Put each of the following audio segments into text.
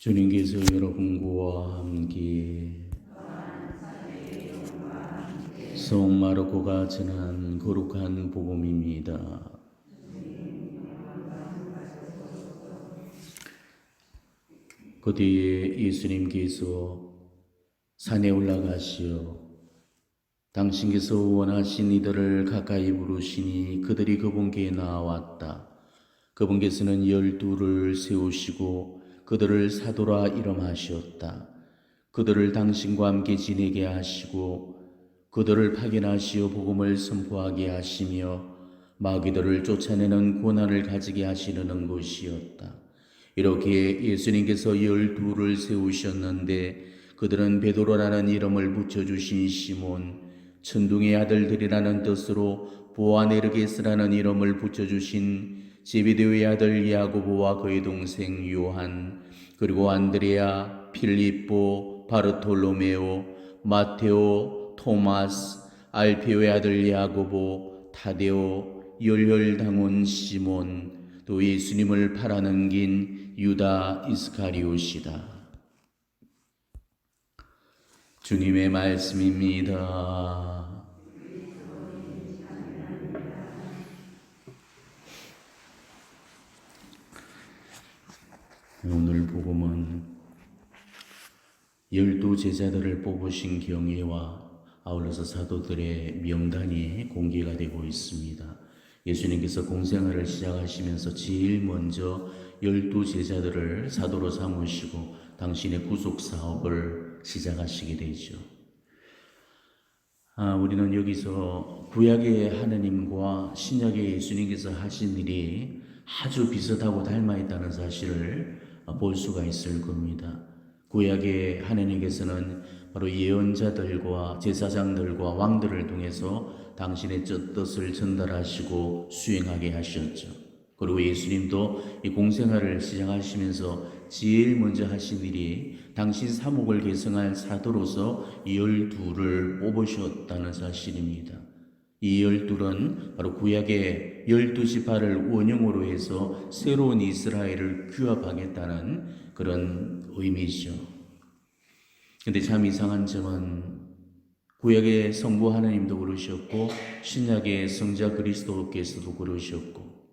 주님께서 여러분과 함께 성 마르코가 전한 거룩한 복음입니다. 그 뒤에 예수님께서 산에 올라가시어 당신께서 원하신 이들을 가까이 부르시니 그들이 그분께 나아왔다. 그분께서는 12를 세우시고 그들을 사도라 이름하셨다. 그들을 당신과 함께 지내게 하시고 그들을 파견하시어 복음을 선포하게 하시며 마귀들을 쫓아내는 권한을 가지게 하시려는 것이었다. 이렇게 예수님께서 12를 세우셨는데 그들은 베드로라는 이름을 붙여주신 시몬, 천둥의 아들들이라는 뜻으로 보아네르게스라는 이름을 붙여주신 제베데오의 아들 야고보와 그의 동생 요한, 그리고 안드레아, 필립보, 바르톨로메오, 마테오, 토마스, 알페오의 아들 야고보, 타데오, 열혈당원 시몬, 또 예수님을 팔아넘긴 유다 이스카리옷이다. 주님의 말씀입니다. 오늘 복음은 12 제자들을 뽑으신 경위와 아울러서 사도들의 명단이 공개가 되고 있습니다. 예수님께서 공생활을 시작하시면서 제일 먼저 12 제자들을 사도로 삼으시고 당신의 구속 사업을 시작하시게 되죠. 우리는 여기서 구약의 하느님과 신약의 예수님께서 하신 일이 아주 비슷하고 닮아 있다는 사실을 볼 수가 있을 겁니다. 구약의 하느님께서는 바로 예언자들과 제사장들과 왕들을 통해서 당신의 뜻을 전달하시고 수행하게 하셨죠. 그리고 예수님도 이 공생활을 시작하시면서 제일 먼저 하신 일이 당신 사목을 계승할 사도로서 12를 뽑으셨다는 사실입니다. 이 12는 바로 구약의 12지파를 원형으로 해서 새로운 이스라엘을 규합하겠다는 그런 의미죠. 근데 참 이상한 점은 구약의 성부 하나님도 그러셨고 신약의 성자 그리스도께서도 그러셨고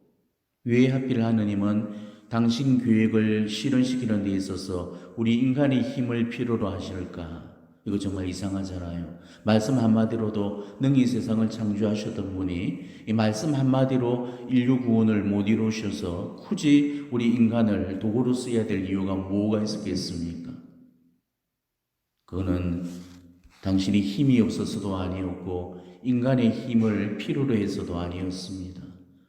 왜 하필 하느님은 당신 계획을 실현시키는 데 있어서 우리 인간의 힘을 필요로 하실까? 이거 정말 이상하잖아요. 말씀 한마디로도 능히 세상을 창조하셨던 분이 이 말씀 한마디로 인류 구원을 못 이루셔서 굳이 우리 인간을 도구로 써야 될 이유가 뭐가 있었겠습니까? 그거는 당신이 힘이 없어서도 아니었고 인간의 힘을 필요로 해서도 아니었습니다.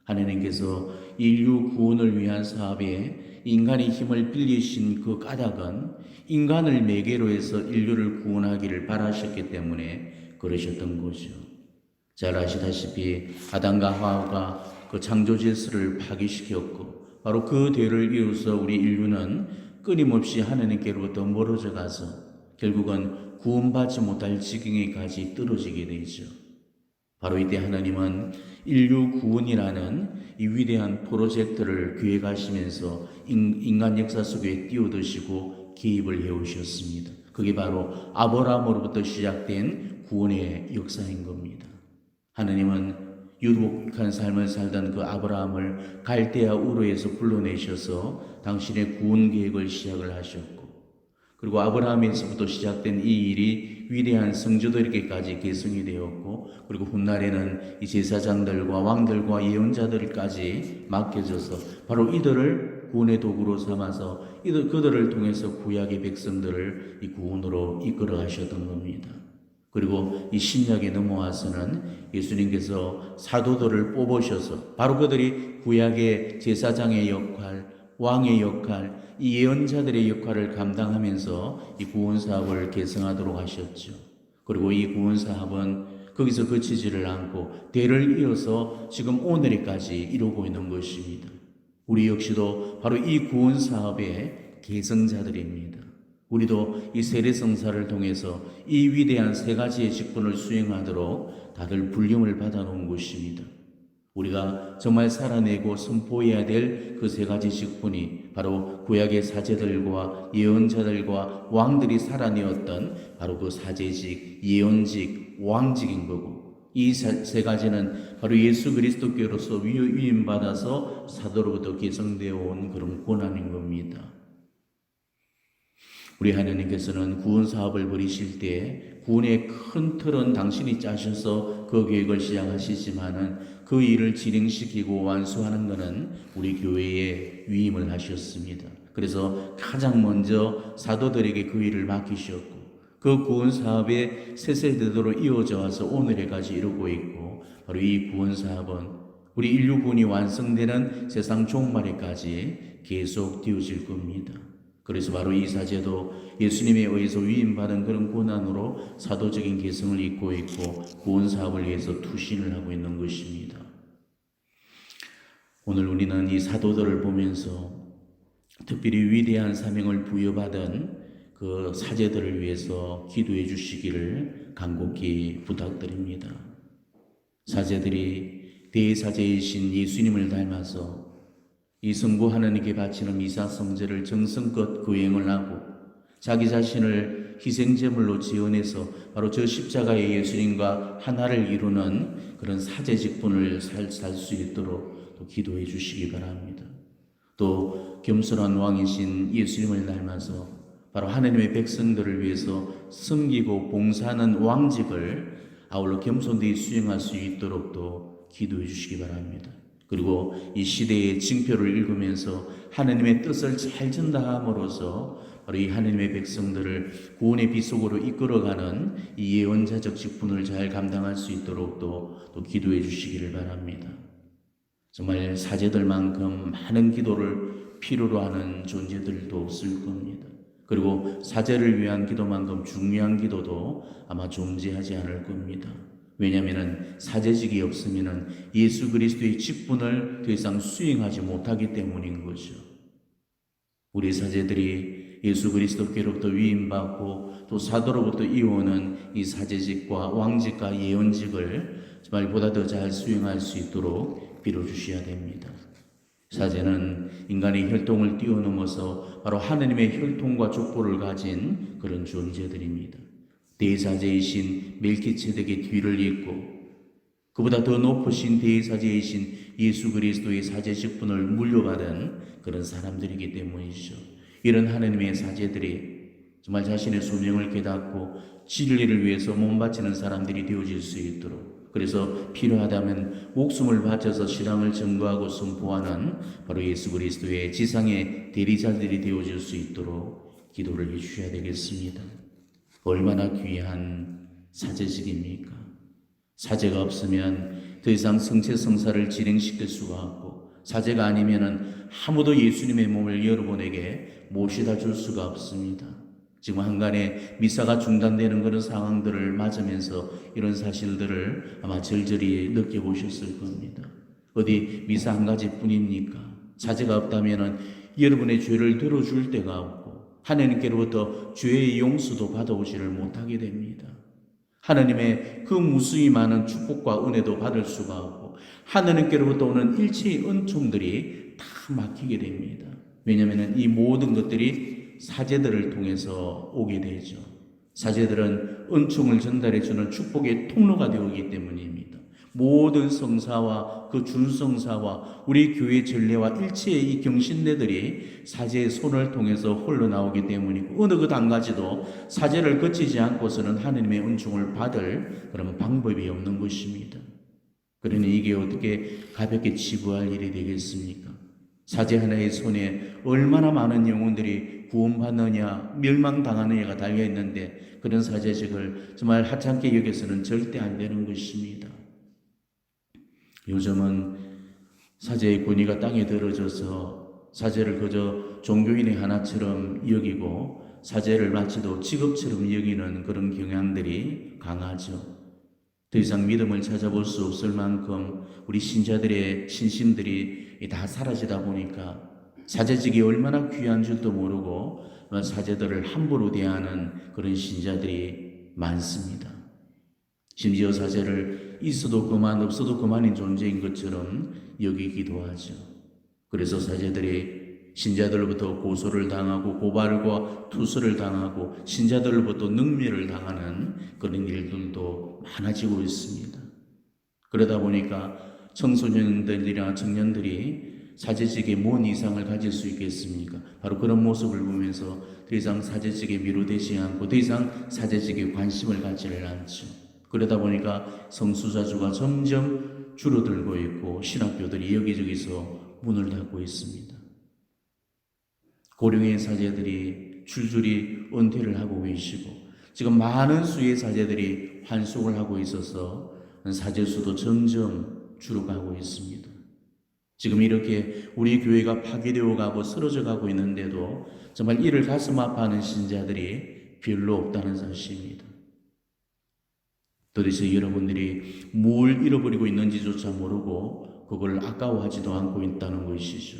하나님께서 인류 구원을 위한 사업에 인간의 힘을 빌리신 그 까닭은 인간을 매개로 해서 인류를 구원하기를 바라셨기 때문에 그러셨던 거죠. 잘 아시다시피 아담과 하와가 그 창조 질서를 파괴시켰고 바로 그 죄를 이어서 우리 인류는 끊임없이 하나님께로부터 멀어져 가서 결국은 구원받지 못할 지경에까지 떨어지게 되죠. 바로 이때 하나님은 인류 구원이라는 이 위대한 프로젝트를 기획하시면서 인간 역사 속에 뛰어드시고 개입을 해오셨습니다. 그게 바로 아브라함으로부터 시작된 구원의 역사인 겁니다. 하나님은 유복한 삶을 살던 그 아브라함을 갈대아 우르에서 불러내셔서 당신의 구원 계획을 시작을 하셨고 그리고 아브라함에서부터 시작된 이 일이 위대한 성도들에게까지 계승이 되었고 그리고 훗날에는 이 제사장들과 왕들과 예언자들까지 맡겨져서 바로 이들을 구원의 도구로 삼아서 그들을 통해서 구약의 백성들을 이 구원으로 이끌어 가셨던 겁니다. 그리고 이 신약에 넘어와서는 예수님께서 사도들을 뽑으셔서 바로 그들이 구약의 제사장의 역할, 왕의 역할, 이 예언자들의 역할을 감당하면서 이 구원사업을 계승하도록 하셨죠. 그리고 이 구원사업은 거기서 그치지를 않고 대를 이어서 지금 오늘까지 이루고 있는 것입니다. 우리 역시도 바로 이 구원사업의 계승자들입니다. 우리도 이 세례성사를 통해서 이 위대한 세 가지의 직분을 수행하도록 다들 불림을 받아놓은 것입니다. 우리가 정말 살아내고 선포해야 될 그 세 가지 직분이 바로 구약의 사제들과 예언자들과 왕들이 살아내었던 바로 그 사제직, 예언직, 왕직인 거고, 이 세 가지는 바로 예수 그리스도께로서 위임받아서 사도로부터 계승되어 온 그런 권한인 겁니다. 우리 하나님께서는 구원 사업을 벌이실 때 구원의 큰 틀은 당신이 짜셔서 그 계획을 시작하시지만은 그 일을 진행시키고 완수하는 것은 우리 교회에 위임을 하셨습니다. 그래서 가장 먼저 사도들에게 그 일을 맡기셨고, 그 구원 사업의 세세대대로 이어져 와서 오늘에까지 이루고 있고, 바로 이 구원 사업은 우리 인류 구원이 완성되는 세상 종말에까지 계속 되어질 겁니다. 그래서 바로 이 사제도 예수님에 의해서 위임받은 그런 고난으로 사도적인 계승을 잇고 있고 구원 사업을 위해서 투신을 하고 있는 것입니다. 오늘 우리는 이 사도들을 보면서 특별히 위대한 사명을 부여받은 그 사제들을 위해서 기도해 주시기를 간곡히 부탁드립니다. 사제들이 대사제이신 예수님을 닮아서 이 성부 하나님께 바치는 미사 성제를 정성껏 거행을 하고 자기 자신을 희생제물로 지원해서 바로 저 십자가의 예수님과 하나를 이루는 그런 사제 직분을 살 수 있도록 또 기도해 주시기 바랍니다. 또 겸손한 왕이신 예수님을 닮아서 바로 하나님의 백성들을 위해서 섬기고 봉사하는 왕직을 아울러 겸손되이 수행할 수 있도록 또 기도해 주시기 바랍니다. 그리고 이 시대의 징표를 읽으면서 하나님의 뜻을 잘 전달함으로써 바로 이 하나님의 백성들을 구원의 비속으로 이끌어가는 이 예언자적 직분을 잘 감당할 수 있도록 또 기도해 주시기를 바랍니다. 정말 사제들만큼 많은 기도를 필요로 하는 존재들도 없을 겁니다. 그리고 사제를 위한 기도만큼 중요한 기도도 아마 존재하지 않을 겁니다. 왜냐하면 사제직이 없으면 예수 그리스도의 직분을 더 이상 수행하지 못하기 때문인 거죠. 우리 사제들이 예수 그리스도께로부터 위임받고 또 사도로부터 이어오는 이 사제직과 왕직과 예언직을 정말 보다 더 잘 수행할 수 있도록 빌어주셔야 됩니다. 사제는 인간의 혈통을 뛰어넘어서 바로 하나님의 혈통과 족보를 가진 그런 존재들입니다. 대사제이신 멜키ጼ덱의 뒤를 잇고 그보다 더 높으신 대사제이신 예수 그리스도의 사제 직분을 물려받은 그런 사람들이기 때문이죠. 이런 하나님의 사제들이 정말 자신의 소명을 깨닫고 진리를 위해서 몸바치는 사람들이 되어질 수 있도록, 그래서 필요하다면 목숨을 바쳐서 신앙을 증거하고 선포하는 바로 예수 그리스도의 지상의 대리자들이 되어질 수 있도록 기도를 해주셔야 되겠습니다. 얼마나 귀한 사제직입니까? 사제가 없으면 더 이상 성체성사를 진행시킬 수가 없고, 사제가 아니면 아무도 예수님의 몸을 여러분에게 모시다 줄 수가 없습니다. 지금 한간에 미사가 중단되는 그런 상황들을 맞으면서 이런 사실들을 아마 절절히 느껴보셨을 겁니다. 어디 미사 한 가지뿐입니까? 사제가 없다면 여러분의 죄를 들어줄 데가 없고 하나님께로부터 죄의 용서도 받아오지를 못하게 됩니다. 하나님의 그 무수히 많은 축복과 은혜도 받을 수가 없고 하나님께로부터 오는 일체의 은총들이 다 막히게 됩니다. 왜냐하면 이 모든 것들이 사제들을 통해서 오게 되죠. 사제들은 은총을 전달해주는 축복의 통로가 되었기 때문입니다. 모든 성사와 그 준성사와 우리 교회 전례와 일체의 이 경신대들이 사제의 손을 통해서 흘러나오기 때문이고, 어느 것 한 가지도 사제를 거치지 않고서는 하나님의 은총을 받을 그런 방법이 없는 것입니다. 그러니 이게 어떻게 가볍게 치부할 일이 되겠습니까? 사제 하나의 손에 얼마나 많은 영혼들이 구원받느냐 멸망당하느냐가 달려있는데 그런 사제직을 정말 하찮게 여겨서는 절대 안 되는 것입니다. 요즘은 사제의 권위가 땅에 들어져서 사제를 그저 종교인의 하나처럼 여기고 사제를 마치도 직업처럼 여기는 그런 경향들이 강하죠. 더 이상 믿음을 찾아볼 수 없을 만큼 우리 신자들의 신심들이 다 사라지다 보니까 사제직이 얼마나 귀한 줄도 모르고 사제들을 함부로 대하는 그런 신자들이 많습니다. 심지어 사제를 있어도 그만 없어도 그만인 존재인 것처럼 여기기도 하죠. 그래서 사제들이 신자들로부터 고소를 당하고 고발과 투서를 당하고 신자들로부터 능멸을 당하는 그런 일들도 많아지고 있습니다. 그러다 보니까 청소년들이나 청년들이 사제직에 뭔 이상을 가질 수 있겠습니까? 바로 그런 모습을 보면서 더 이상 사제직에 미루되지 않고 더 이상 사제직에 관심을 갖지를 않죠. 그러다 보니까 성수자 수가 점점 줄어들고 있고 신학교들이 여기저기서 문을 닫고 있습니다. 고령의 사제들이 줄줄이 은퇴를 하고 계시고 지금 많은 수의 사제들이 환속을 하고 있어서 사제 수도 점점 줄어가고 있습니다. 지금 이렇게 우리 교회가 파괴되어 가고 쓰러져 가고 있는데도 정말 이를 가슴 아파하는 신자들이 별로 없다는 사실입니다. 도대체 여러분들이 뭘 잃어버리고 있는지조차 모르고 그걸 아까워하지도 않고 있다는 것이죠.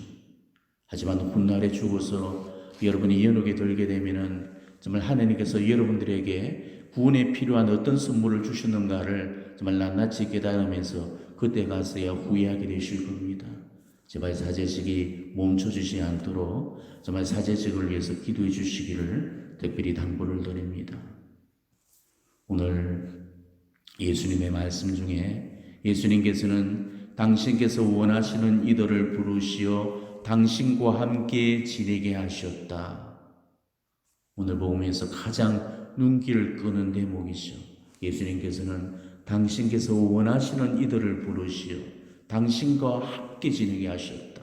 하지만 훗날에 죽어서 여러분이 연옥에 들게 되면은 정말 하나님께서 여러분들에게 구원에 필요한 어떤 선물을 주셨는가를 정말 낱낱이 깨달으면서 그때 가서야 후회하게 되실 겁니다. 제발 사제직이 멈춰지지 않도록 정말 사제직을 위해서 기도해 주시기를 특별히 당부를 드립니다. 오늘 예수님의 말씀 중에 예수님께서는 당신께서 원하시는 이들을 부르시어 당신과 함께 지내게 하셨다. 오늘 복음에서 가장 눈길을 끄는 대목이죠. 예수님께서는 당신께서 원하시는 이들을 부르시어 당신과 함께 지내게 하셨다.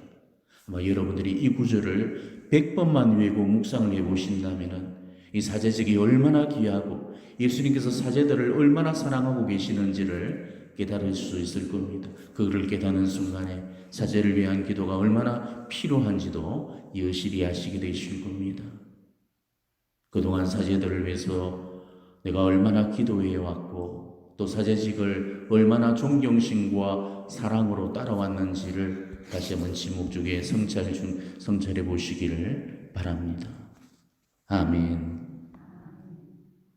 아마 여러분들이 이 구절을 100번만 외고 묵상을 해보신다면 이 사제직이 얼마나 귀하고 예수님께서 사제들을 얼마나 사랑하고 계시는지를 깨달을 수 있을 겁니다. 그를 깨닫는 순간에 사제를 위한 기도가 얼마나 필요한지도 여실히 아시게 되실 겁니다. 그동안 사제들을 위해서 내가 얼마나 기도해왔고 또 사제직을 얼마나 존경심과 사랑으로 따라왔는지를 다시 한번 지목 중에 성찰해 보시기를 바랍니다. 아멘.